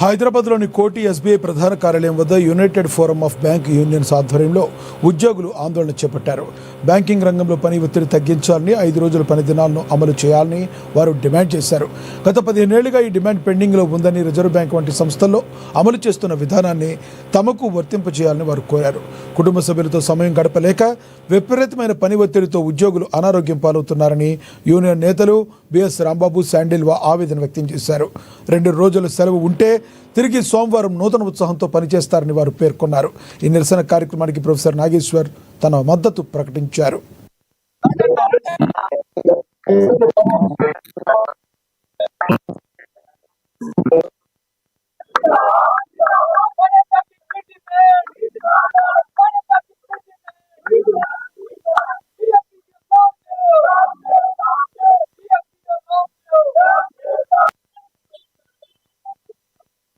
హైదరాబాద్లోని కోటి ఎస్బీఐ ప్రధాన కార్యాలయం వద్ద United forum of bank unions ఆధ్వర్యంలో ఉద్యోగులు ఆందోళన చేపట్టారు. బ్యాంకింగ్ రంగంలో పని ఒత్తిడి తగ్గించాలని, 5 రోజుల పని దినాలను అమలు చేయాలని వారు డిమాండ్ చేశారు. గత 15 ఏళ్లుగా ఈ డిమాండ్ పెండింగ్లో ఉందని, రిజర్వ్ బ్యాంక్ వంటి సంస్థల్లో అమలు చేస్తున్న విధానాన్ని తమకు వర్తింపచేయాలని వారు కోరారు. కుటుంబ సభ్యులతో సమయం గడపలేక విపరీతమైన పని ఒత్తిడితో ఉద్యోగులు అనారోగ్యం పాలవుతున్నారని యూనియన్ నేతలు బిఎస్ రాంబాబు, శాండిల్వా ఆవేదన వ్యక్తం చేశారు. 2 రోజుల సెలవు ఉంటే తిరిగి సోమవారం నూతన ఉత్సాహంతో పనిచేస్తారని వారు పేర్కొన్నారు. ఈ నిరసన కార్యక్రమానికి ప్రొఫెసర్ నాగేశ్వర్ తన మద్దతు ప్రకటించారు.